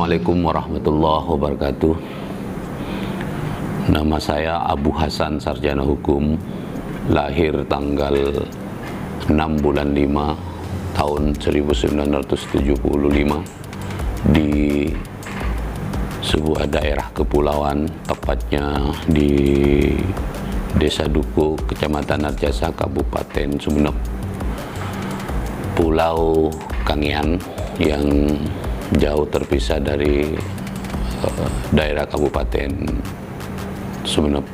Assalamualaikum warahmatullahi wabarakatuh. Nama saya Abu Hasan, sarjana hukum, lahir tanggal 6 bulan 5 tahun 1975 di sebuah daerah kepulauan, tepatnya di Desa Duku, Kecamatan Arjasa, Kabupaten Sumeneb, Pulau Kangean yang jauh terpisah dari daerah Kabupaten Sumeneb.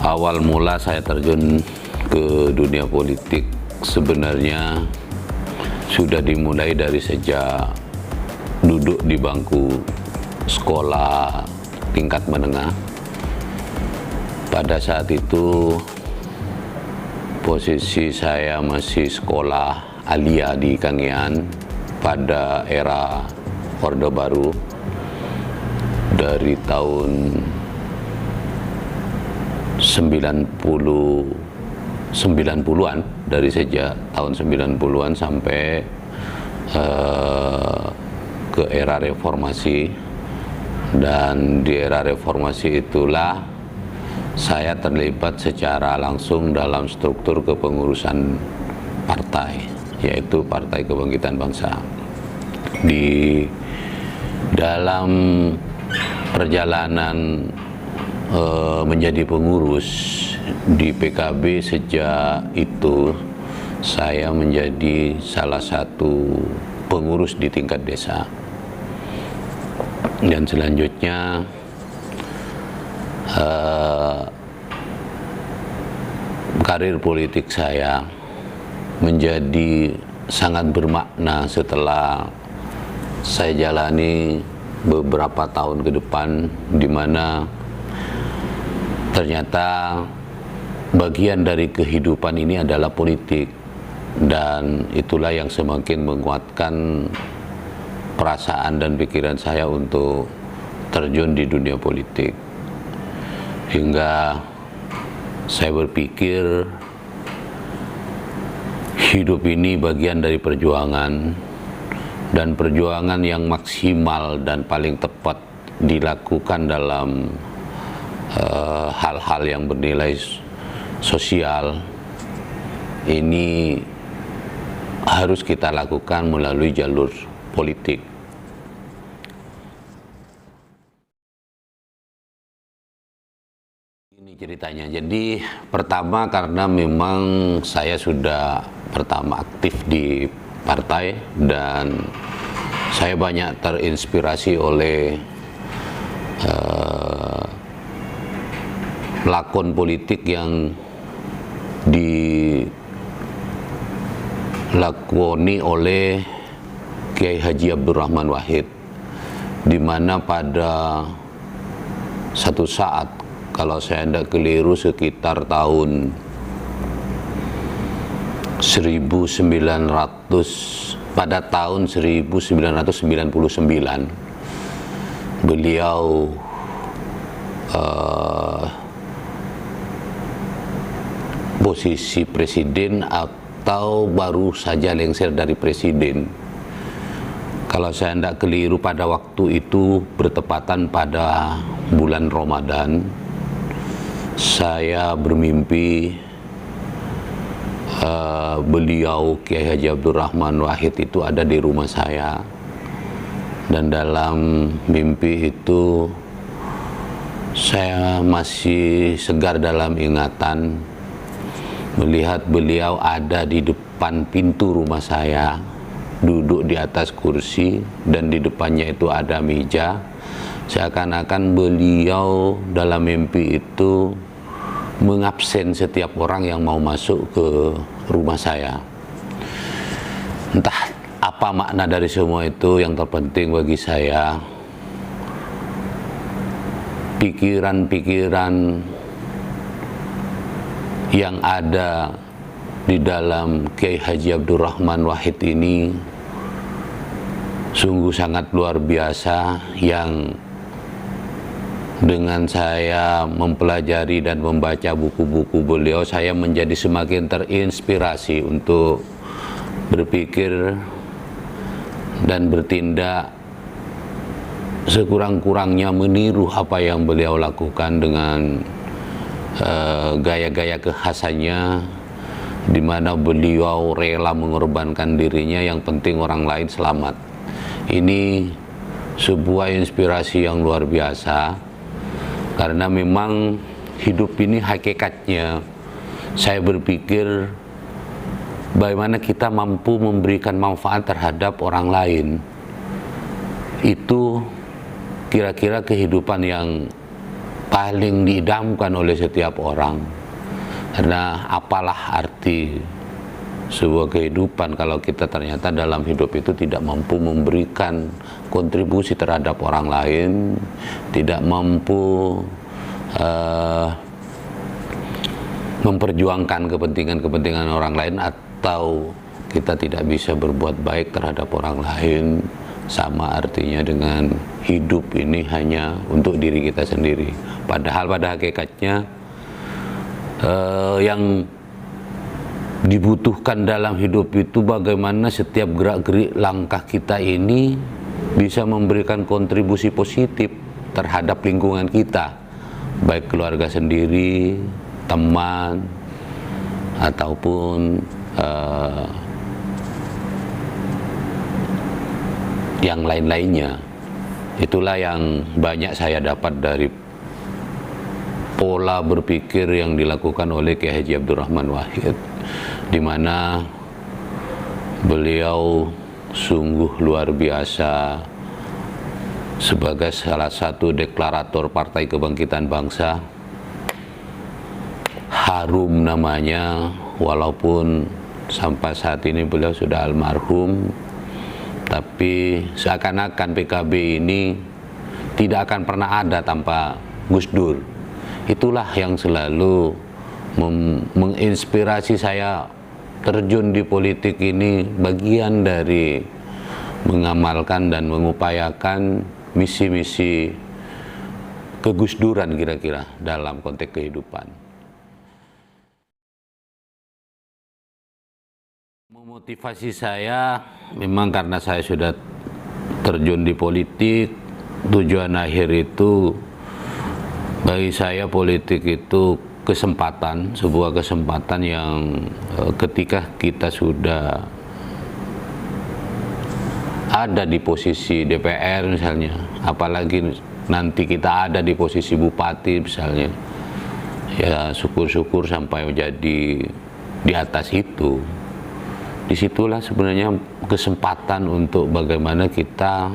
Awal mula saya terjun ke dunia politik sebenarnya sudah dimulai dari sejak duduk di bangku sekolah tingkat menengah. Pada saat itu posisi saya masih sekolah alia di Kangean pada era Orde Baru dari tahun 90-an, dari sejak tahun 90-an sampai ke era reformasi. Dan di era reformasi itulah saya terlibat secara langsung dalam struktur kepengurusan partai, yaitu Partai Kebangkitan Bangsa. Di dalam perjalanan menjadi pengurus di PKB, sejak itu saya menjadi salah satu pengurus di tingkat desa. Dan selanjutnya karir politik saya menjadi sangat bermakna setelah saya jalani beberapa tahun ke depan, di mana ternyata bagian dari kehidupan ini adalah politik, dan itulah yang semakin menguatkan perasaan dan pikiran saya untuk terjun di dunia politik. Hingga saya berpikir hidup ini bagian dari perjuangan, dan perjuangan yang maksimal dan paling tepat dilakukan dalam hal-hal yang bernilai sosial ini harus kita lakukan melalui jalur politik. Ini ceritanya. Jadi pertama, karena memang saya sudah pertama aktif di partai dan saya banyak terinspirasi oleh lakon politik yang dilakoni oleh Kiai Haji Abdurrahman Wahid, di mana pada satu saat, kalau saya tidak keliru sekitar tahun 1900, beliau posisi presiden atau baru saja lengser dari presiden. Kalau saya tidak keliru, pada waktu itu bertepatan pada bulan Ramadan, saya bermimpi beliau Kiai Haji Abdurrahman Wahid itu ada di rumah saya. Dan dalam mimpi itu saya masih segar dalam ingatan melihat beliau ada di depan pintu rumah saya, duduk di atas kursi, dan di depannya itu ada meja. Seakan-akan beliau dalam mimpi itu mengabsen setiap orang yang mau masuk ke rumah saya. Entah apa makna dari semua itu, yang terpenting bagi saya pikiran-pikiran yang ada di dalam Kiai Haji Abdurrahman Wahid ini sungguh sangat luar biasa, yang dengan saya mempelajari dan membaca buku-buku beliau, saya menjadi semakin terinspirasi untuk berpikir dan bertindak sekurang-kurangnya meniru apa yang beliau lakukan dengan gaya-gaya kekhasannya, di mana beliau rela mengorbankan dirinya, yang penting orang lain selamat. Ini sebuah inspirasi yang luar biasa, karena memang hidup ini hakikatnya, saya berpikir bagaimana kita mampu memberikan manfaat terhadap orang lain. Itu kira-kira kehidupan yang paling diidamkan oleh setiap orang. Karena apalah arti sebuah kehidupan kalau kita ternyata dalam hidup itu tidak mampu memberikan kontribusi terhadap orang lain, tidak mampu memperjuangkan kepentingan-kepentingan orang lain, atau kita tidak bisa berbuat baik terhadap orang lain. Sama artinya dengan hidup ini hanya untuk diri kita sendiri. Padahal pada hakikatnya yang dibutuhkan dalam hidup itu bagaimana setiap gerak-gerik langkah kita ini bisa memberikan kontribusi positif terhadap lingkungan kita, baik keluarga sendiri, teman, ataupun yang lain-lainnya. Itulah yang banyak saya dapat dari pola berpikir yang dilakukan oleh Kiai Haji Abdul Rahman Wahid, di mana beliau sungguh luar biasa sebagai salah satu deklarator Partai Kebangkitan Bangsa. Harum namanya, walaupun sampai saat ini beliau sudah almarhum, tapi seakan-akan PKB ini tidak akan pernah ada tanpa Gus Dur. Itulah yang selalu menginspirasi saya terjun di politik ini, bagian dari mengamalkan dan mengupayakan misi-misi kegusduran kira-kira dalam konteks kehidupan. Memotivasi saya memang karena saya sudah terjun di politik, tujuan akhir itu bagi saya politik itu kesempatan, sebuah kesempatan yang ketika kita sudah ada di posisi DPR misalnya, apalagi nanti kita ada di posisi bupati misalnya, ya syukur-syukur sampai menjadi di atas itu. Disitulah sebenarnya kesempatan untuk bagaimana kita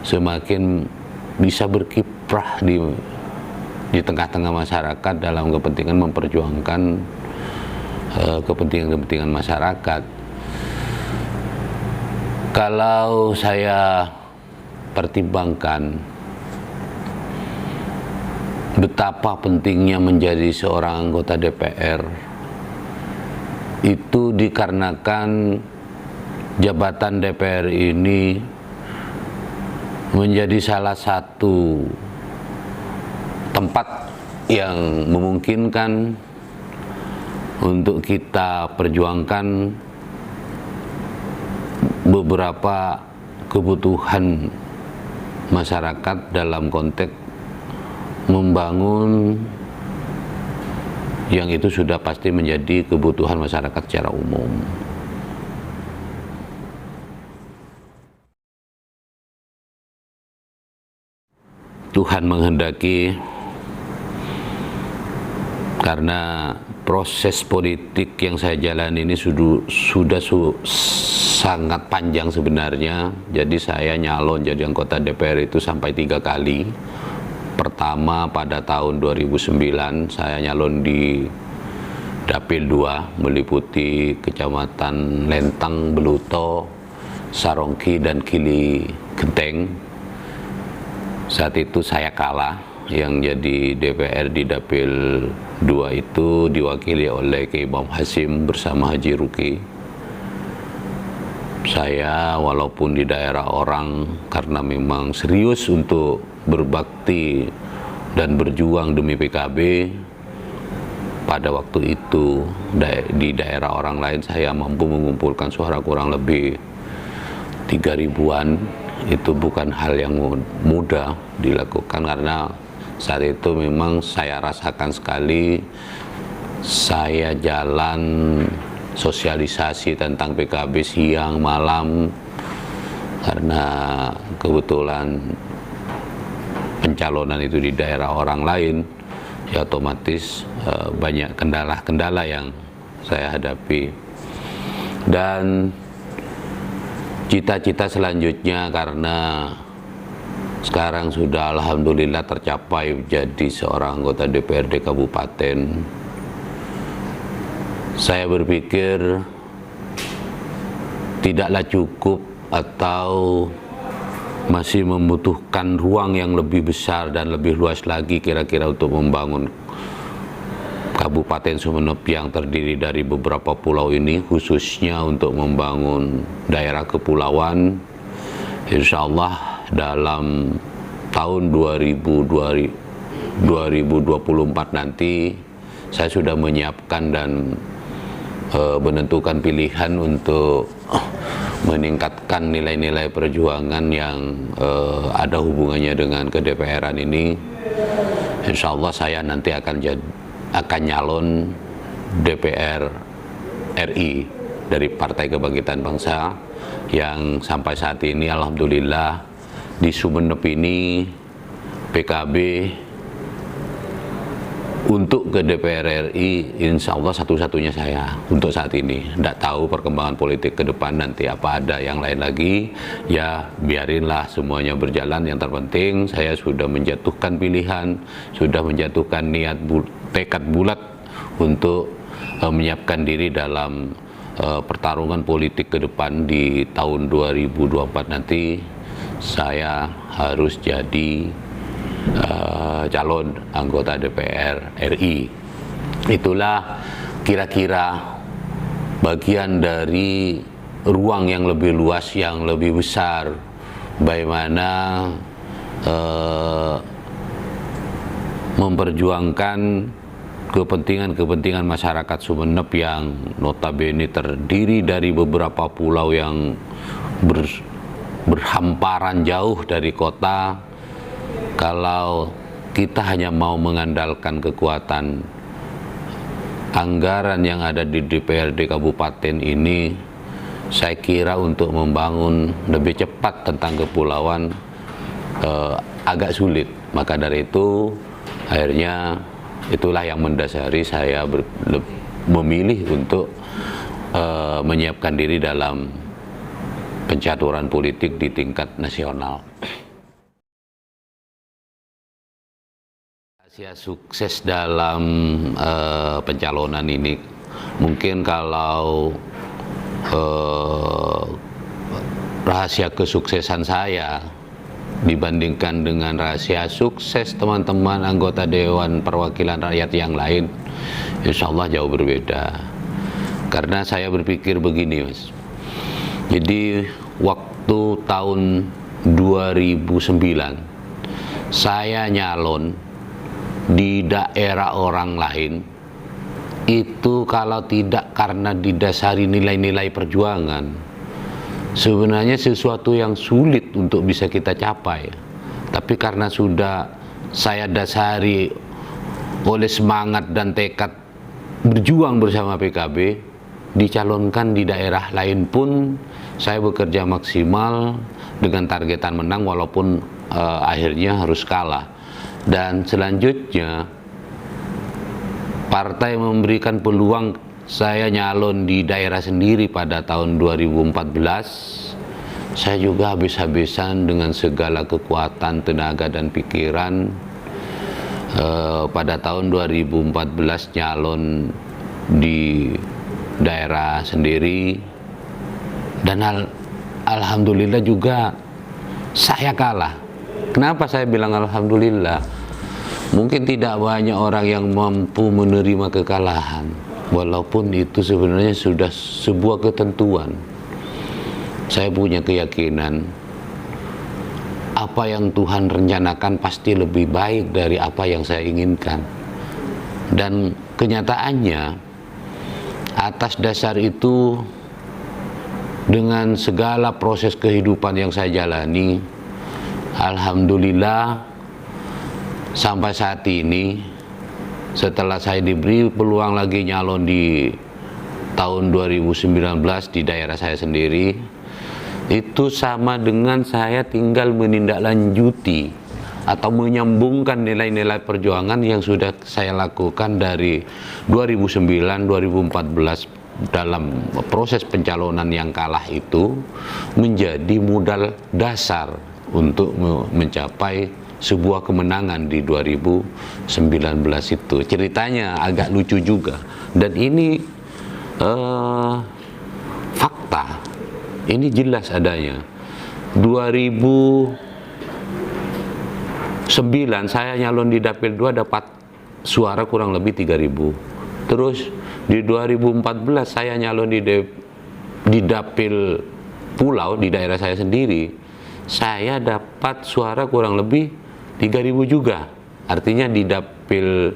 semakin bisa berkiprah di tengah-tengah masyarakat dalam kepentingan memperjuangkan kepentingan-kepentingan masyarakat. Kalau saya pertimbangkan betapa pentingnya menjadi seorang anggota DPR, itu dikarenakan jabatan DPR ini menjadi salah satu tempat yang memungkinkan untuk kita perjuangkan beberapa kebutuhan masyarakat dalam konteks membangun yang itu sudah pasti menjadi kebutuhan masyarakat secara umum. Tuhan menghendaki, karena proses politik yang saya jalani ini sudah sangat panjang sebenarnya. Jadi saya nyalon jadi anggota DPR itu sampai 3 kali. Pertama pada tahun 2009 saya nyalon di Dapil 2 meliputi Kecamatan Lentang, Beluto, Sarongki dan Kili Genteng. Saat itu saya kalah, yang jadi DPR di Dapil 2 itu diwakili oleh Kiai Imam Hasim bersama Haji Ruki. Saya walaupun di daerah orang karena memang serius untuk berbakti dan berjuang demi PKB, pada waktu itu di daerah orang lain saya mampu mengumpulkan suara kurang lebih 3.000-an. Itu bukan hal yang mudah dilakukan, karena saat itu memang saya rasakan sekali, saya jalan sosialisasi tentang PKB siang malam, karena kebetulan pencalonan itu di daerah orang lain, ya otomatis banyak kendala-kendala yang saya hadapi. Dan cita-cita selanjutnya, karena sekarang sudah alhamdulillah tercapai jadi seorang anggota DPRD Kabupaten, saya berpikir tidaklah cukup atau masih membutuhkan ruang yang lebih besar dan lebih luas lagi kira-kira untuk membangun Kabupaten Sumeneb yang terdiri dari beberapa pulau ini, khususnya untuk membangun daerah kepulauan. Insya Allah dalam tahun 2024 nanti saya sudah menyiapkan dan menentukan pilihan untuk meningkatkan nilai-nilai perjuangan yang ada hubungannya dengan ke-DPR-an ini. Insya Allah saya nanti akan nyalon DPR RI dari Partai Kebangkitan Bangsa, yang sampai saat ini alhamdulillah di Sumeneb ini PKB untuk ke DPR RI insya Allah satu-satunya saya untuk saat ini. Tidak tahu perkembangan politik ke depan nanti apa ada yang lain lagi, ya biarinlah semuanya berjalan. Yang terpenting saya sudah menjatuhkan pilihan, sudah menjatuhkan tekad bulat untuk menyiapkan diri dalam pertarungan politik ke depan di tahun 2024 nanti. Saya harus jadi calon anggota DPR RI. Itulah kira-kira bagian dari ruang yang lebih luas, yang lebih besar, bagaimana memperjuangkan kepentingan-kepentingan masyarakat Sumeneb yang notabene terdiri dari beberapa pulau yang berhamparan jauh dari kota. Kalau kita hanya mau mengandalkan kekuatan anggaran yang ada di DPRD Kabupaten ini, saya kira untuk membangun lebih cepat tentang kepulauan agak sulit. Maka dari itu akhirnya itulah yang mendasari saya memilih untuk menyiapkan diri dalam pencaturan politik di tingkat nasional. Rahasia sukses dalam pencalonan ini, mungkin kalau rahasia kesuksesan saya dibandingkan dengan rahasia sukses teman-teman anggota Dewan Perwakilan Rakyat yang lain, insya Allah jauh berbeda. Karena saya berpikir begini, Mas. Jadi waktu tahun 2009 saya nyalon di daerah orang lain, itu kalau tidak karena didasari nilai-nilai perjuangan, sebenarnya sesuatu yang sulit untuk bisa kita capai. Tapi karena sudah saya dasari oleh semangat dan tekad berjuang bersama PKB, dicalonkan di daerah lain pun saya bekerja maksimal dengan targetan menang walaupun akhirnya harus kalah. Dan selanjutnya partai memberikan peluang saya nyalon di daerah sendiri pada tahun 2014. Saya juga habis-habisan dengan segala kekuatan, tenaga dan pikiran pada tahun 2014 nyalon di daerah sendiri, dan alhamdulillah juga saya kalah. Kenapa saya bilang alhamdulillah? Mungkin tidak banyak orang yang mampu menerima kekalahan, walaupun itu sebenarnya sudah sebuah ketentuan. Saya punya keyakinan apa yang Tuhan rencanakan pasti lebih baik dari apa yang saya inginkan. Dan kenyataannya atas dasar itu, dengan segala proses kehidupan yang saya jalani, alhamdulillah sampai saat ini, setelah saya diberi peluang lagi nyalon di tahun 2019 di daerah saya sendiri, itu sama dengan saya tinggal menindaklanjuti atau menyambungkan nilai-nilai perjuangan yang sudah saya lakukan dari 2009-2014 dalam proses pencalonan yang kalah itu, menjadi modal dasar untuk mencapai sebuah kemenangan di 2019 itu. Ceritanya agak lucu juga, dan ini fakta, ini jelas adanya. 2009 saya nyalon di Dapil 2 dapat suara kurang lebih 3.000. Terus di 2014 saya nyalon di Dapil Pulau di daerah saya sendiri, saya dapat suara kurang lebih 3.000 juga. Artinya di Dapil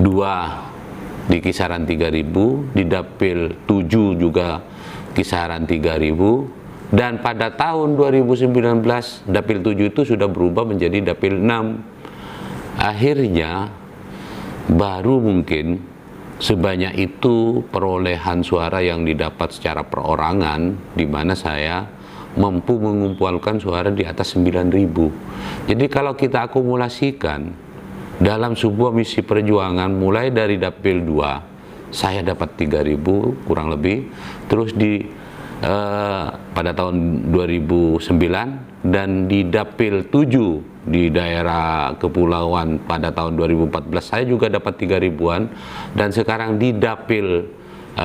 2 di kisaran 3.000, di Dapil 7 juga kisaran 3.000. Dan pada tahun 2019 Dapil 7 itu sudah berubah menjadi Dapil 6. Akhirnya baru mungkin sebanyak itu perolehan suara yang didapat secara perorangan, di mana saya mampu mengumpulkan suara di atas 9.000. Jadi kalau kita akumulasikan dalam sebuah misi perjuangan, mulai dari Dapil 2 saya dapat 3.000 kurang lebih, terus pada tahun 2009, dan di Dapil 7 di daerah Kepulauan pada tahun 2014 saya juga dapat 3.000-an, dan sekarang di Dapil 6,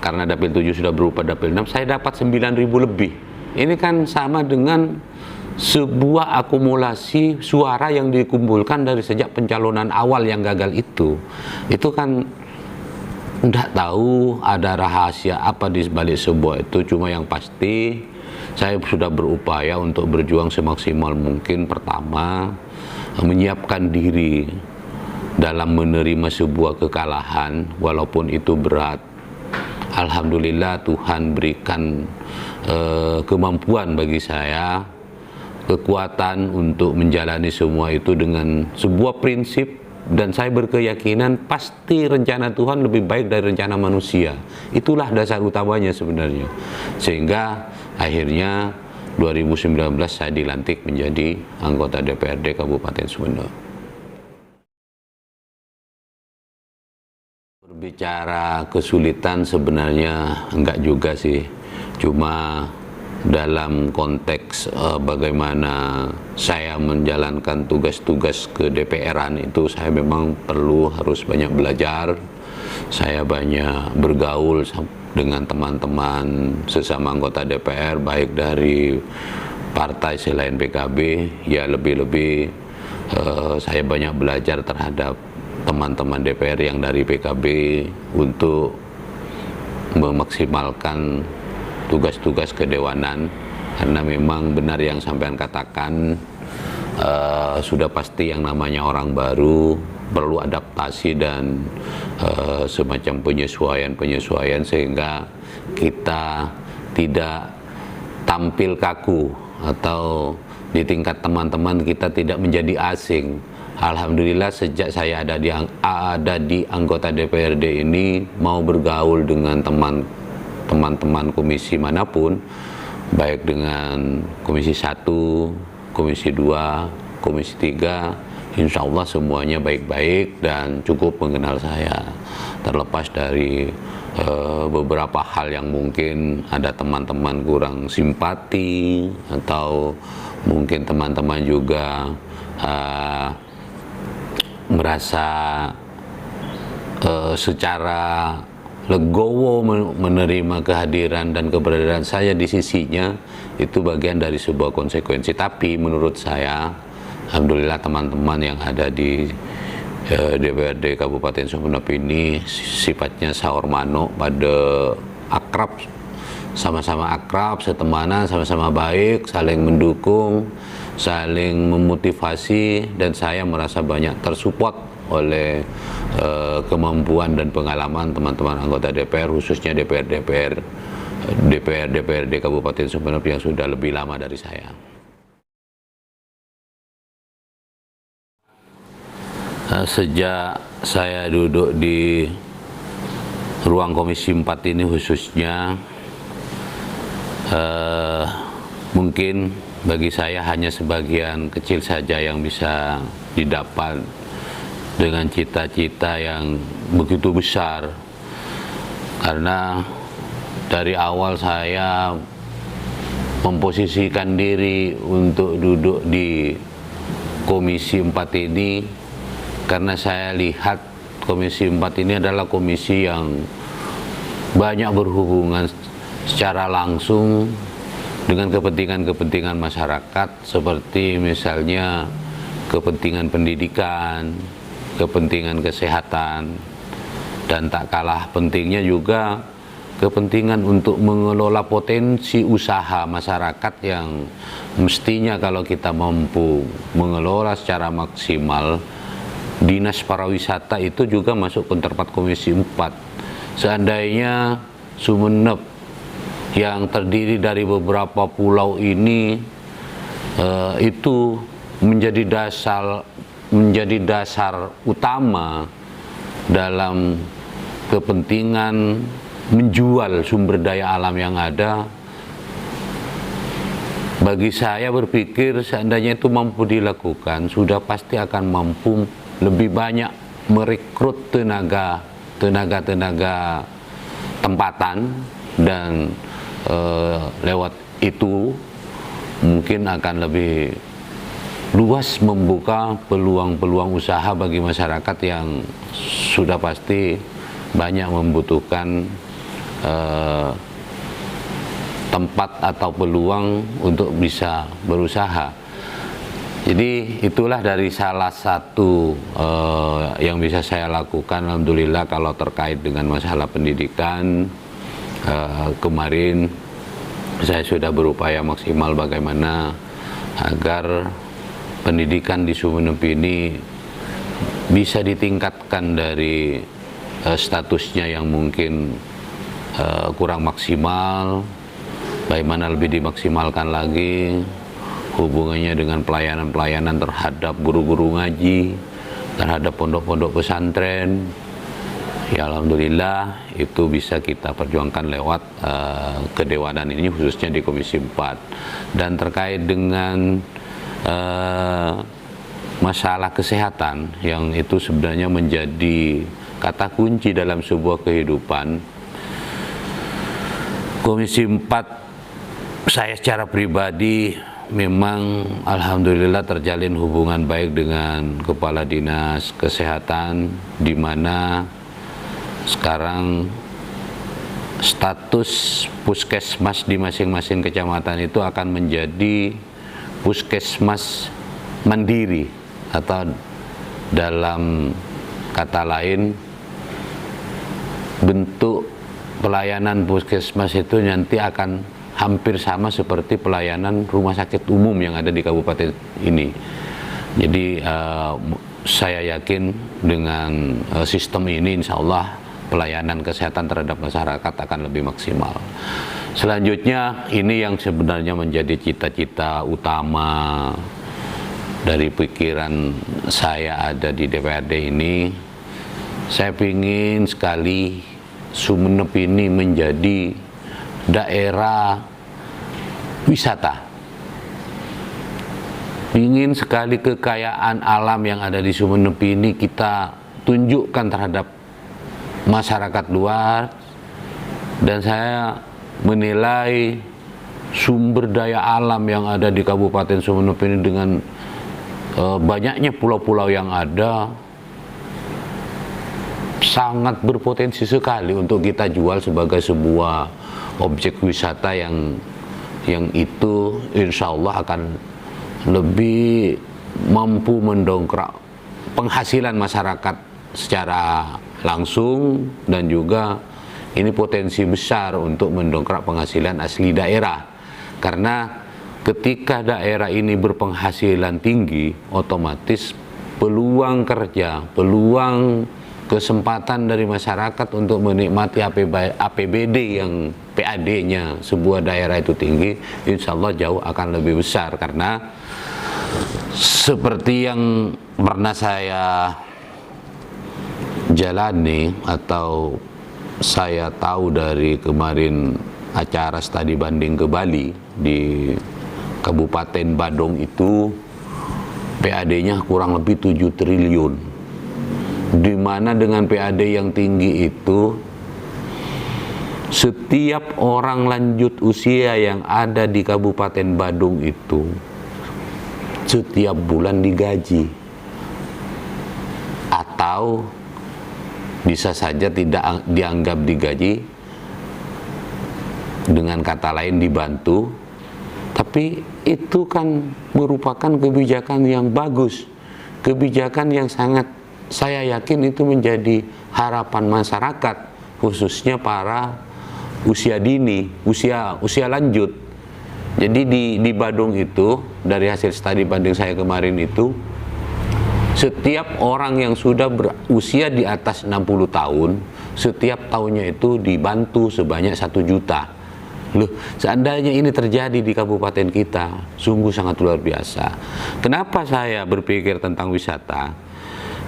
karena Dapil 7 sudah berupa Dapil 6, saya dapat 9.000 lebih. Ini kan sama dengan sebuah akumulasi suara yang dikumpulkan dari sejak pencalonan awal yang gagal itu. Itu kan tidak tahu ada rahasia apa di balik sebuah itu. Cuma yang pasti saya sudah berupaya untuk berjuang semaksimal mungkin. Pertama, menyiapkan diri dalam menerima sebuah kekalahan walaupun itu berat. Alhamdulillah Tuhan berikan kemampuan bagi saya, kekuatan untuk menjalani semua itu dengan sebuah prinsip. Dan saya berkeyakinan pasti rencana Tuhan lebih baik dari rencana manusia. Itulah dasar utamanya sebenarnya. Sehingga akhirnya 2019 saya dilantik menjadi anggota DPRD Kabupaten Sumedang. Berbicara kesulitan sebenarnya enggak juga sih. Cuma dalam konteks bagaimana saya menjalankan tugas-tugas ke DPR-an itu, saya memang harus banyak belajar. Saya banyak bergaul dengan teman-teman sesama anggota DPR, baik dari partai selain PKB, ya lebih-lebih saya banyak belajar terhadap teman-teman DPR yang dari PKB untuk memaksimalkan tugas-tugas kedewanan, karena memang benar yang sampean katakan, sudah pasti yang namanya orang baru perlu adaptasi dan semacam penyesuaian, sehingga kita tidak tampil kaku atau di tingkat teman-teman kita tidak menjadi asing. Alhamdulillah sejak saya ada di anggota DPRD ini, mau bergaul dengan teman-teman komisi manapun, baik dengan komisi 1, komisi 2, komisi 3, insya Allah semuanya baik-baik dan cukup mengenal saya. Terlepas dari beberapa hal yang mungkin ada teman-teman kurang simpati, atau mungkin teman-teman juga merasa secara legowo menerima kehadiran dan keberadaan saya di sisinya, itu bagian dari sebuah konsekuensi. Tapi menurut saya, alhamdulillah teman-teman yang ada di DPRD Kabupaten Sumeneb ini sifatnya saur mano, pada akrab, sama-sama akrab, setemanan, sama-sama baik, saling mendukung, saling memotivasi, dan saya merasa banyak tersupport oleh kemampuan dan pengalaman teman-teman anggota DPR, khususnya DPRD Kabupaten Sumeneb yang sudah lebih lama dari saya. Sejak saya duduk di ruang Komisi 4 ini khususnya, mungkin bagi saya hanya sebagian kecil saja yang bisa didapat dengan cita-cita yang begitu besar, karena dari awal saya memposisikan diri untuk duduk di Komisi 4 ini karena saya lihat Komisi 4 ini adalah komisi yang banyak berhubungan secara langsung dengan kepentingan-kepentingan masyarakat, seperti misalnya kepentingan pendidikan, kepentingan kesehatan, dan tak kalah pentingnya juga kepentingan untuk mengelola potensi usaha masyarakat yang mestinya kalau kita mampu mengelola secara maksimal. Dinas Pariwisata itu juga masuk counterpart Komisi 4. Seandainya Sumeneb yang terdiri dari beberapa pulau ini itu menjadi dasar utama dalam kepentingan menjual sumber daya alam yang ada, bagi saya berpikir seandainya itu mampu dilakukan, sudah pasti akan mampu lebih banyak merekrut tenaga tempatan, dan lewat itu mungkin akan lebih luas membuka peluang-peluang usaha bagi masyarakat yang sudah pasti banyak membutuhkan tempat atau peluang untuk bisa berusaha. Jadi itulah dari salah satu yang bisa saya lakukan, alhamdulillah, kalau terkait dengan masalah pendidikan. Kemarin saya sudah berupaya maksimal bagaimana agar pendidikan di Sumeneb ini bisa ditingkatkan dari statusnya yang mungkin kurang maksimal, bagaimana lebih dimaksimalkan lagi hubungannya dengan pelayanan-pelayanan terhadap guru-guru ngaji, terhadap pondok-pondok pesantren. Ya alhamdulillah itu bisa kita perjuangkan lewat kedewanan ini, khususnya di Komisi 4. Dan terkait dengan masalah kesehatan yang itu sebenarnya menjadi kata kunci dalam sebuah kehidupan, Komisi 4 saya secara pribadi memang alhamdulillah terjalin hubungan baik dengan Kepala Dinas Kesehatan, di mana sekarang status puskesmas di masing-masing kecamatan itu akan menjadi puskesmas mandiri, atau dalam kata lain bentuk pelayanan puskesmas itu nanti akan hampir sama seperti pelayanan rumah sakit umum yang ada di kabupaten ini. Jadi saya yakin dengan sistem ini insya Allah pelayanan kesehatan terhadap masyarakat akan lebih maksimal. Selanjutnya, ini yang sebenarnya menjadi cita-cita utama dari pikiran saya ada di DPRD ini. Saya ingin sekali Sumeneb ini menjadi daerah wisata. Ingin sekali kekayaan alam yang ada di Sumeneb ini kita tunjukkan terhadap masyarakat luar, dan saya menilai sumber daya alam yang ada di Kabupaten Sumeneb ini dengan banyaknya pulau-pulau yang ada sangat berpotensi sekali untuk kita jual sebagai sebuah objek wisata yang itu insya Allah akan lebih mampu mendongkrak penghasilan masyarakat secara langsung, dan juga ini potensi besar untuk mendongkrak penghasilan asli daerah, karena ketika daerah ini berpenghasilan tinggi, otomatis peluang kerja, peluang kesempatan dari masyarakat untuk menikmati APBD yang PAD-nya sebuah daerah itu tinggi, insya Allah jauh akan lebih besar. Karena seperti yang pernah saya jalani atau saya tahu dari kemarin acara studi banding ke Bali di Kabupaten Badung, itu PAD-nya kurang lebih 7 triliun, di mana dengan PAD yang tinggi itu setiap orang lanjut usia yang ada di Kabupaten Badung itu setiap bulan digaji, atau bisa saja tidak dianggap digaji, dengan kata lain dibantu. Tapi itu kan merupakan kebijakan yang bagus, kebijakan yang sangat, saya yakin itu menjadi harapan masyarakat, khususnya para usia dini, usia lanjut. Jadi di Badung itu, dari hasil studi banding saya kemarin itu, setiap orang yang sudah berusia di atas 60 tahun, setiap tahunnya itu dibantu sebanyak 1 juta. Loh, seandainya ini terjadi di kabupaten kita, sungguh sangat luar biasa. Kenapa saya berpikir tentang wisata?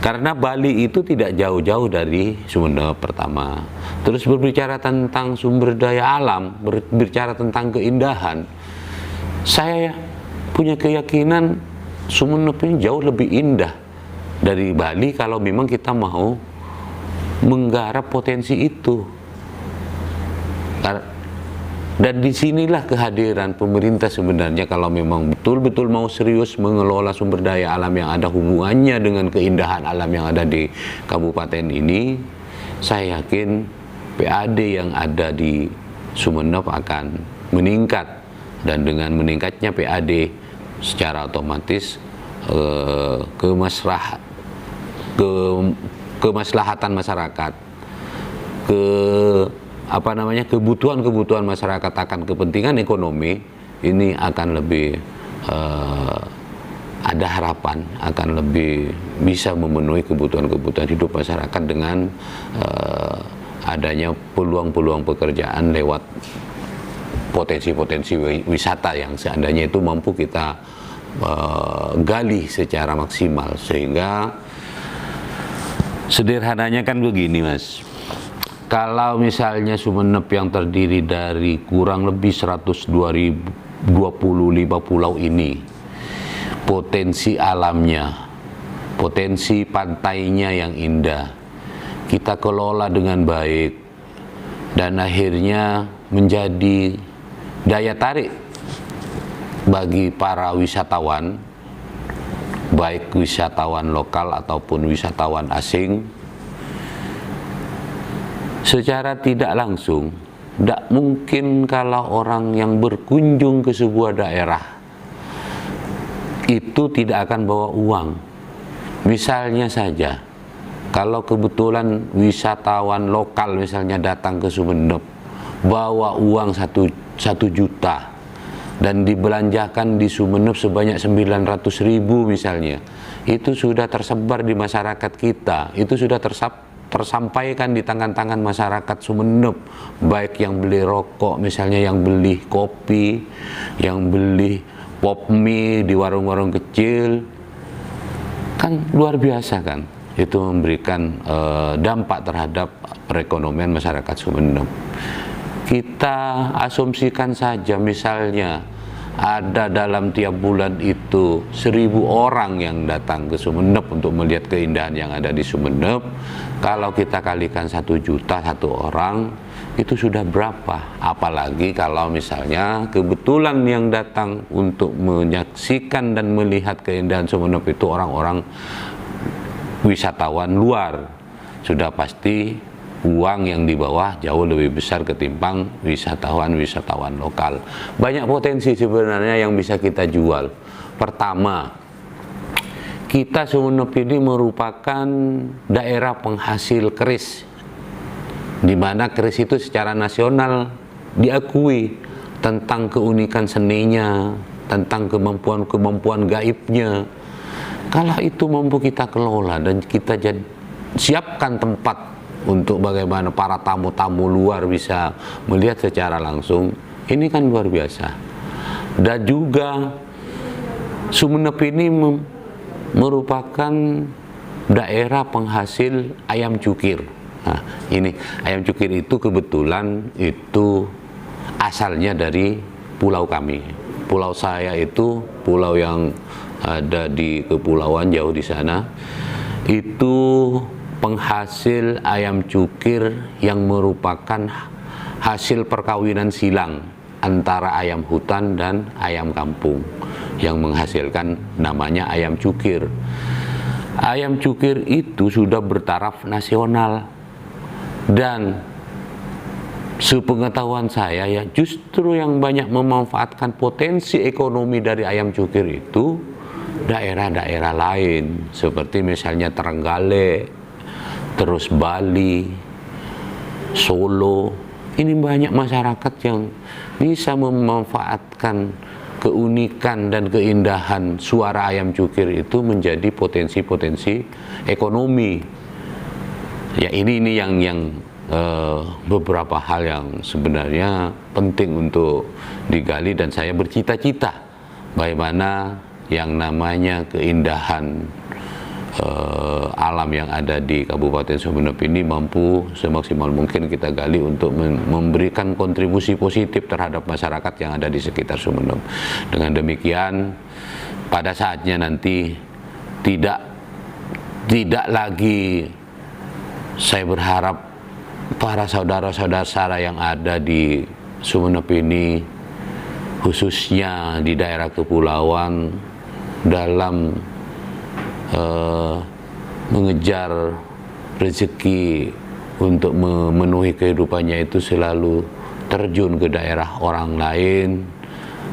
Karena Bali itu tidak jauh-jauh dari Sumeneb pertama. Terus berbicara tentang sumber daya alam, berbicara tentang keindahan, saya punya keyakinan Sumeneb ini jauh lebih indah dari Bali kalau memang kita mau menggarap potensi itu. Dan disinilah kehadiran pemerintah sebenarnya, kalau memang betul-betul mau serius mengelola sumber daya alam yang ada hubungannya dengan keindahan alam yang ada di kabupaten ini, saya yakin PAD yang ada di Sumeneb akan meningkat. Dan dengan meningkatnya PAD, secara otomatis kemaslahatan masyarakat, kebutuhan masyarakat akan kepentingan ekonomi ini akan lebih ada harapan, akan lebih bisa memenuhi kebutuhan hidup masyarakat dengan adanya peluang-peluang pekerjaan lewat potensi-potensi wisata yang seandainya itu mampu kita gali secara maksimal. Sehingga sederhananya kan begini, Mas. Kalau misalnya Sumeneb yang terdiri dari kurang lebih 125 pulau ini, potensi alamnya, potensi pantainya yang indah, kita kelola dengan baik, dan akhirnya menjadi daya tarik bagi para wisatawan, baik wisatawan lokal ataupun wisatawan asing. Secara tidak langsung, tidak mungkin kalau orang yang berkunjung ke sebuah daerah itu tidak akan bawa uang. Misalnya saja, kalau kebetulan wisatawan lokal misalnya datang ke Sumeneb, bawa uang 1 juta, dan dibelanjakan di Sumeneb sebanyak 900.000 misalnya, itu sudah tersebar di masyarakat kita, itu sudah tersampaikan di tangan-tangan masyarakat Sumeneb, baik yang beli rokok misalnya, yang beli kopi, yang beli pop mie di warung-warung kecil, kan luar biasa kan, itu memberikan dampak terhadap perekonomian masyarakat Sumeneb. Kita asumsikan saja misalnya ada dalam tiap bulan itu 1.000 orang yang datang ke Sumeneb untuk melihat keindahan yang ada di Sumeneb. Kalau kita kalikan 1 juta satu orang, itu sudah berapa? Apalagi kalau misalnya kebetulan yang datang untuk menyaksikan dan melihat keindahan Sumeneb itu orang-orang wisatawan luar, sudah pasti uang yang di bawah jauh lebih besar ketimbang wisatawan lokal. Banyak potensi sebenarnya yang bisa kita jual. Pertama, kita Sumeneb ini merupakan daerah penghasil keris, di mana keris itu secara nasional diakui tentang keunikan seninya, tentang kemampuan-kemampuan gaibnya. Kalau itu mampu kita kelola dan kita siapkan tempat untuk bagaimana para tamu-tamu luar bisa melihat secara langsung, ini kan luar biasa. Dan juga Sumeneb ini merupakan daerah penghasil ayam cukir. Nah, ini ayam cukir itu kebetulan itu asalnya dari pulau kami. Pulau saya itu pulau yang ada di kepulauan jauh di sana. Itu penghasil ayam cukir yang merupakan hasil perkawinan silang antara ayam hutan dan ayam kampung yang menghasilkan namanya ayam cukir. Ayam cukir itu sudah bertaraf nasional. Dan sepengetahuan saya ya, justru yang banyak memanfaatkan potensi ekonomi dari ayam cukir itu daerah-daerah lain, seperti misalnya Trenggalek, terus Bali, Solo. Ini banyak masyarakat yang bisa memanfaatkan keunikan dan keindahan suara ayam cukir itu menjadi potensi-potensi ekonomi. Ya ini yang beberapa hal yang sebenarnya penting untuk digali, dan saya bercita-cita bagaimana yang namanya keindahan alam yang ada di Kabupaten Sumeneb ini mampu semaksimal mungkin kita gali untuk memberikan kontribusi positif terhadap masyarakat yang ada di sekitar Sumeneb. Dengan demikian, pada saatnya nanti tidak lagi, saya berharap para saudara-saudara yang ada di Sumeneb ini, khususnya di daerah kepulauan, dalam mengejar rezeki untuk memenuhi kehidupannya itu selalu terjun ke daerah orang lain,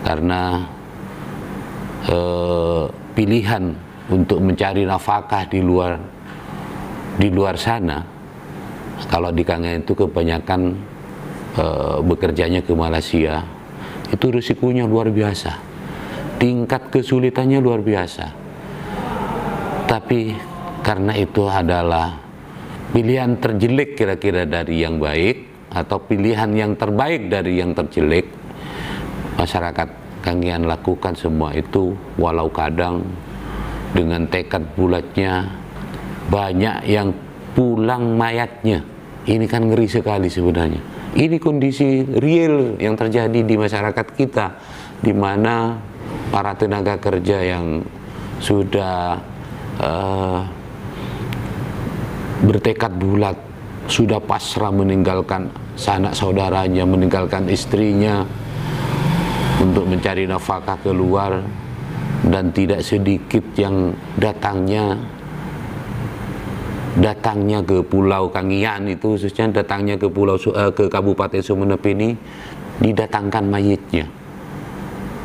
karena pilihan untuk mencari nafkah di luar sana. Kalau di Kangen itu kebanyakan bekerjanya ke Malaysia, itu risikonya luar biasa, tingkat kesulitannya luar biasa. Tapi karena itu adalah pilihan terjelek kira-kira dari yang baik, atau pilihan yang terbaik dari yang terjelek, masyarakat Kangean lakukan semua itu, walau kadang dengan tekad bulatnya banyak yang pulang mayatnya. Ini kan ngeri sekali sebenarnya. Ini kondisi real yang terjadi di masyarakat kita, di mana para tenaga kerja yang sudah bertekad bulat, sudah pasrah meninggalkan sanak saudaranya, meninggalkan istrinya untuk mencari nafkah keluar, dan tidak sedikit yang datangnya ke Pulau Kangean itu, khususnya datangnya ke ke Kabupaten Sumeneb ini, didatangkan mayitnya.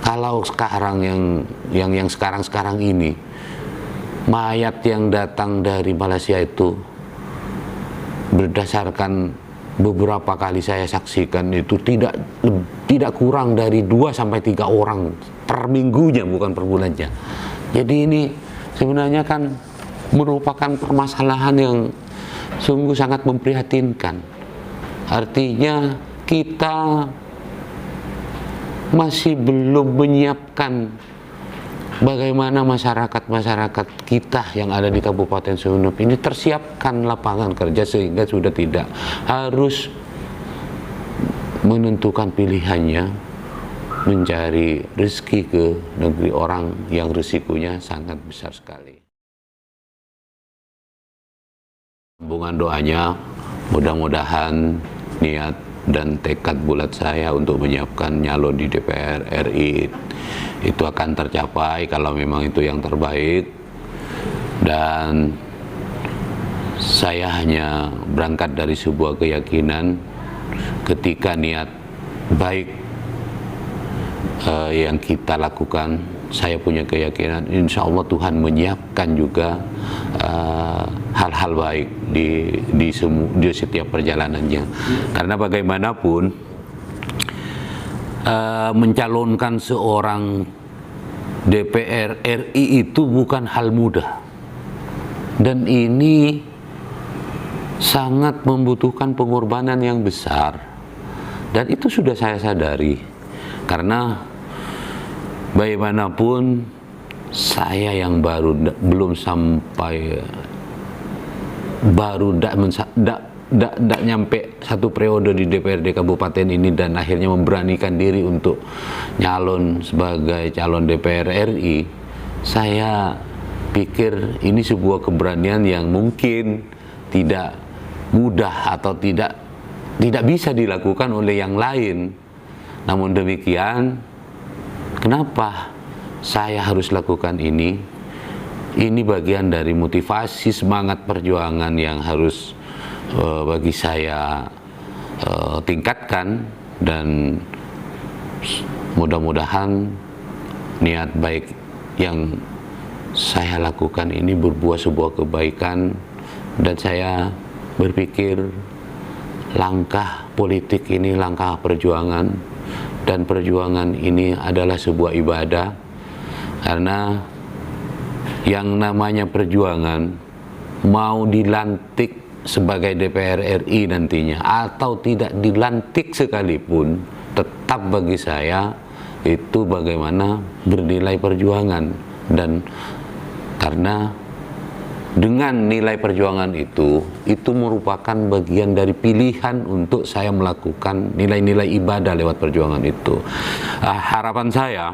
Kalau sekarang yang sekarang ini, mayat yang datang dari Malaysia itu, berdasarkan beberapa kali saya saksikan, itu tidak kurang dari 2 sampai 3 orang per minggunya, bukan per bulannya. Jadi ini sebenarnya kan merupakan permasalahan yang sungguh sangat memprihatinkan. Artinya kita masih belum menyiapkan bagaimana masyarakat kita yang ada di Kabupaten Sumeneb ini tersiapkan lapangan kerja, sehingga sudah tidak harus menentukan pilihannya mencari rezeki ke negeri orang yang risikonya sangat besar sekali. Sambungan doanya, mudah-mudahan niat dan tekad bulat saya untuk menyiapkan nyalon di DPR RI itu akan tercapai kalau memang itu yang terbaik. Dan saya hanya berangkat dari sebuah keyakinan, ketika niat baik yang kita lakukan, saya punya keyakinan insya Allah Tuhan menyiapkan juga hal-hal baik di setiap perjalanannya. Karena bagaimanapun mencalonkan seorang DPR RI itu bukan hal mudah, dan ini sangat membutuhkan pengorbanan yang besar, dan itu sudah saya sadari. Karena bagaimanapun saya yang baru belum sampai, baru tidak nyampe satu periode di DPRD Kabupaten ini, dan akhirnya memberanikan diri untuk nyalon sebagai calon DPR RI. Saya pikir ini sebuah keberanian yang mungkin tidak mudah atau tidak bisa dilakukan oleh yang lain. Namun demikian, kenapa saya harus lakukan ini? Ini bagian dari motivasi semangat perjuangan yang harus bagi saya tingkatkan, dan mudah-mudahan niat baik yang saya lakukan ini berbuah sebuah kebaikan, dan saya berpikir langkah politik ini langkah perjuangan, dan perjuangan ini adalah sebuah ibadah. Karena yang namanya perjuangan, mau dilantik sebagai DPR RI nantinya atau tidak dilantik sekalipun, tetap bagi saya itu bagaimana bernilai perjuangan. Dan karena dengan nilai perjuangan itu merupakan bagian dari pilihan untuk saya melakukan nilai-nilai ibadah lewat perjuangan itu. Harapan saya,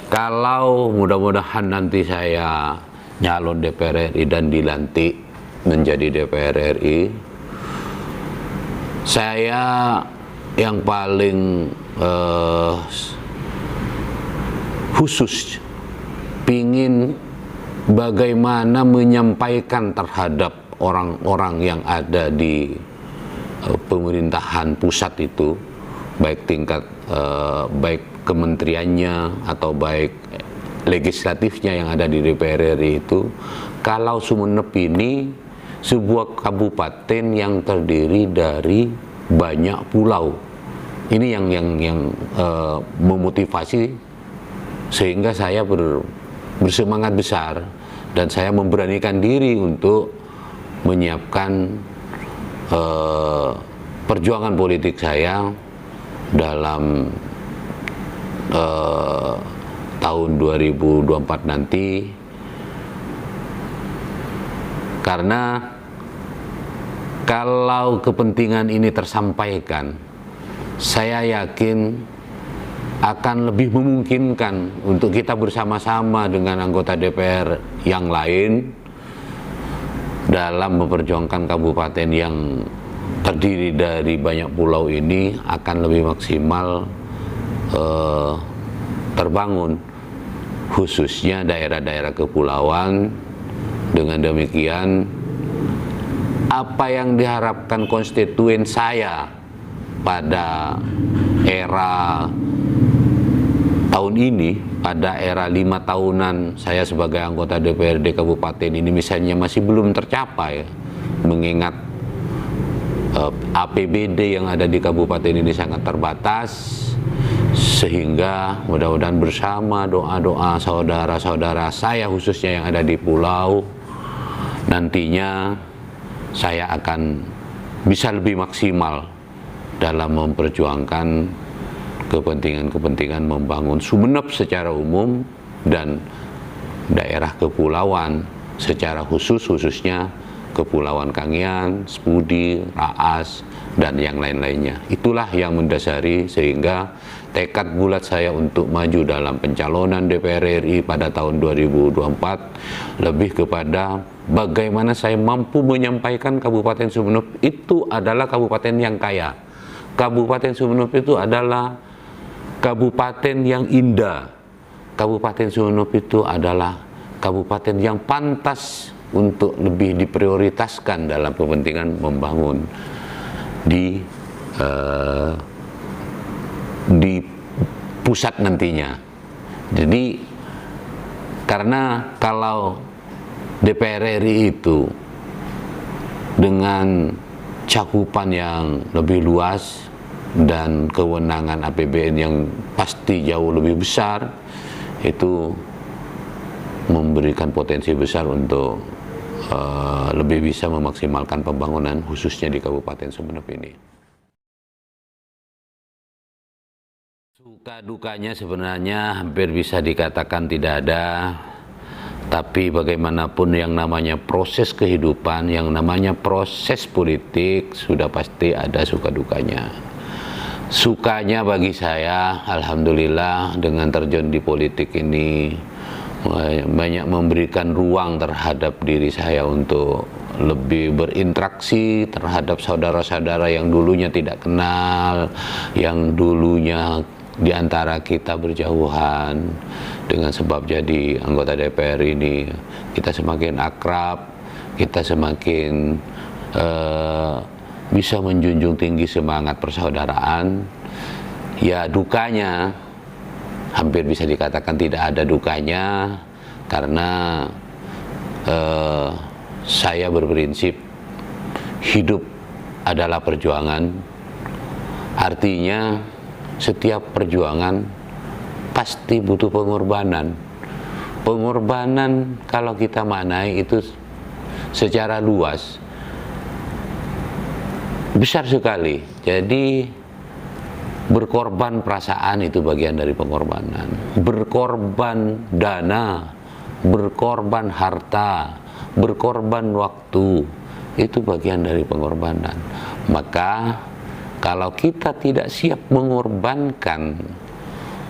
kalau mudah-mudahan nanti saya nyalon DPR RI dan dilantik menjadi DPR RI, saya yang paling khusus pingin bagaimana menyampaikan terhadap orang-orang yang ada di pemerintahan pusat itu, baik tingkat baik kementeriannya atau baik legislatifnya yang ada di DPR RI itu, kalau Sumeneb ini sebuah kabupaten yang terdiri dari banyak pulau. Ini yang memotivasi sehingga saya bersemangat besar, dan saya memberanikan diri untuk menyiapkan perjuangan politik saya dalam tahun 2024 nanti. Karena kalau kepentingan ini tersampaikan, saya yakin akan lebih memungkinkan untuk kita bersama-sama dengan anggota DPR yang lain dalam memperjuangkan kabupaten yang terdiri dari banyak pulau ini akan lebih maksimal terbangun, khususnya daerah-daerah kepulauan. Dengan demikian, apa yang diharapkan konstituen saya pada era tahun ini, pada era 5 tahunan saya sebagai anggota DPRD Kabupaten ini misalnya masih belum tercapai, mengingat APBD yang ada di kabupaten ini sangat terbatas, sehingga mudah-mudahan bersama doa-doa saudara-saudara saya khususnya yang ada di pulau, nantinya saya akan bisa lebih maksimal dalam memperjuangkan kepentingan-kepentingan membangun Sumeneb secara umum dan daerah kepulauan secara khususnya Kepulauan Kangean, Sepudi, Raas, dan yang lain-lainnya. Itulah yang mendasari sehingga tekad bulat saya untuk maju dalam pencalonan DPR RI pada tahun 2024 lebih kepada bagaimana saya mampu menyampaikan Kabupaten Sumeneb itu adalah kabupaten yang kaya. Kabupaten Sumeneb itu adalah kabupaten yang indah. Kabupaten Sumeneb itu adalah kabupaten yang pantas untuk lebih diprioritaskan dalam kepentingan membangun di pusat nantinya. Jadi karena kalau DPR RI itu dengan cakupan yang lebih luas dan kewenangan APBN yang pasti jauh lebih besar, itu memberikan potensi besar untuk lebih bisa memaksimalkan pembangunan khususnya di Kabupaten Sumeneb ini. Suka dukanya sebenarnya hampir bisa dikatakan tidak ada, tapi bagaimanapun yang namanya proses kehidupan, yang namanya proses politik sudah pasti ada suka dukanya. Sukanya bagi saya, alhamdulillah dengan terjun di politik ini banyak memberikan ruang terhadap diri saya untuk lebih berinteraksi terhadap saudara-saudara yang dulunya tidak kenal, yang dulunya di antara kita berjauhan. Dengan sebab jadi anggota DPR ini, kita semakin akrab, kita semakin bisa menjunjung tinggi semangat persaudaraan. Ya dukanya hampir bisa dikatakan tidak ada dukanya, karena saya berprinsip hidup adalah perjuangan. Artinya setiap perjuangan pasti butuh pengorbanan. Pengorbanan kalau kita maknai itu secara luas besar sekali. Jadi berkorban perasaan itu bagian dari pengorbanan, berkorban dana, berkorban harta, berkorban waktu, itu bagian dari pengorbanan. Maka kalau kita tidak siap mengorbankan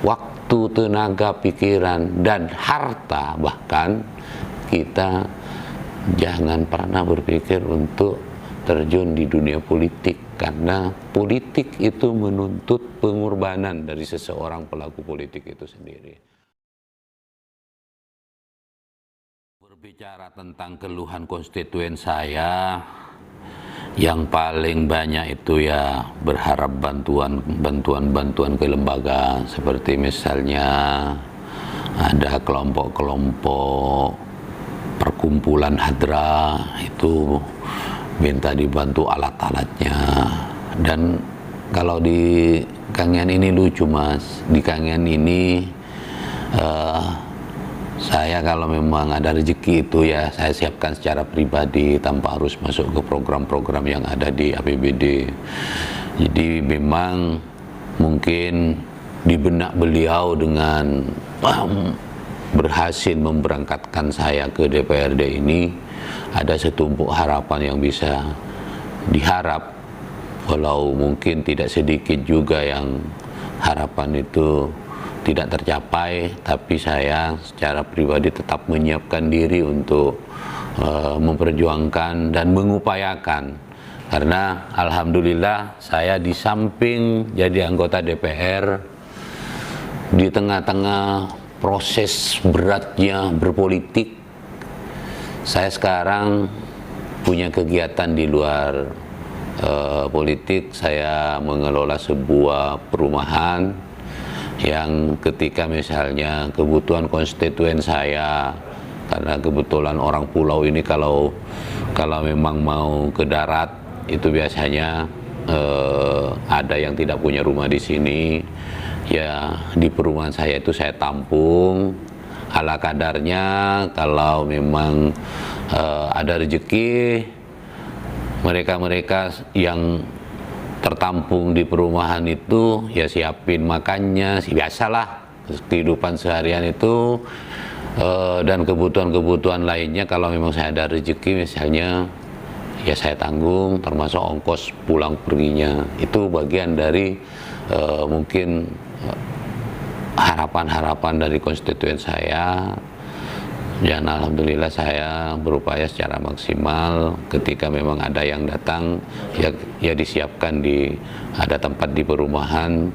waktu, tenaga, pikiran, dan harta bahkan, kita jangan pernah berpikir untuk terjun di dunia politik, karena politik itu menuntut pengorbanan dari seseorang pelaku politik itu sendiri. Berbicara tentang keluhan konstituen saya, yang paling banyak itu ya berharap bantuan ke lembaga, seperti misalnya ada kelompok-kelompok perkumpulan hadra itu minta dibantu alat-alatnya. Dan kalau di Kangean ini lucu Mas, di Kangean ini saya kalau memang ada rezeki itu ya saya siapkan secara pribadi tanpa harus masuk ke program-program yang ada di APBD. Jadi memang mungkin di benak beliau dengan berhasil memberangkatkan saya ke DPRD ini, ada setumpuk harapan yang bisa diharap, walau mungkin tidak sedikit juga yang harapan itu tidak tercapai, tapi saya secara pribadi tetap menyiapkan diri untuk memperjuangkan dan mengupayakan. Karena alhamdulillah saya di samping jadi anggota DPR, di tengah-tengah proses beratnya berpolitik, saya sekarang punya kegiatan di luar politik. Saya mengelola sebuah perumahan yang ketika misalnya kebutuhan konstituen saya, karena kebetulan orang pulau ini kalau memang mau ke darat itu biasanya ada yang tidak punya rumah di sini, ya di perumahan saya itu saya tampung ala kadarnya. Kalau memang ada rezeki, mereka yang tertampung di perumahan itu ya siapin makannya, biasalah kehidupan seharian itu, dan kebutuhan-kebutuhan lainnya kalau memang saya ada rezeki misalnya ya saya tanggung, termasuk ongkos pulang perginya. Itu bagian dari mungkin harapan-harapan dari konstituen saya. Dan alhamdulillah saya berupaya secara maksimal ketika memang ada yang datang ya disiapkan ada tempat di perumahan.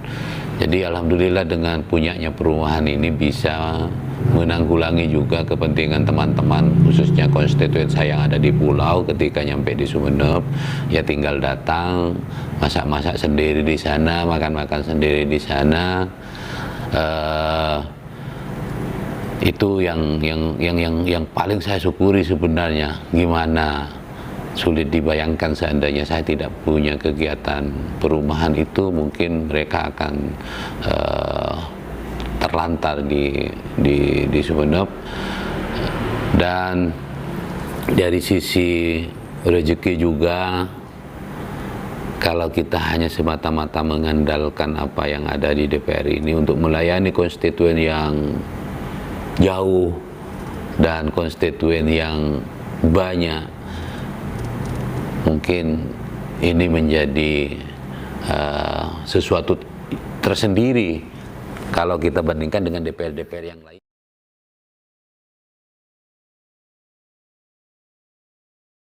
Jadi alhamdulillah dengan punyanya perumahan ini bisa menanggulangi juga kepentingan teman-teman, khususnya konstituen saya yang ada di pulau. Ketika nyampe di Sumeneb ya tinggal datang, masak-masak sendiri di sana, makan-makan sendiri di sana. Itu yang paling saya syukuri sebenarnya. Gimana sulit dibayangkan seandainya saya tidak punya kegiatan perumahan itu, mungkin mereka akan terlantar di Sumeneb. Dan dari sisi rezeki juga, kalau kita hanya semata-mata mengandalkan apa yang ada di DPR ini untuk melayani konstituen yang jauh dan konstituen yang banyak, mungkin ini menjadi sesuatu tersendiri kalau kita bandingkan dengan DPR-DPR yang lain.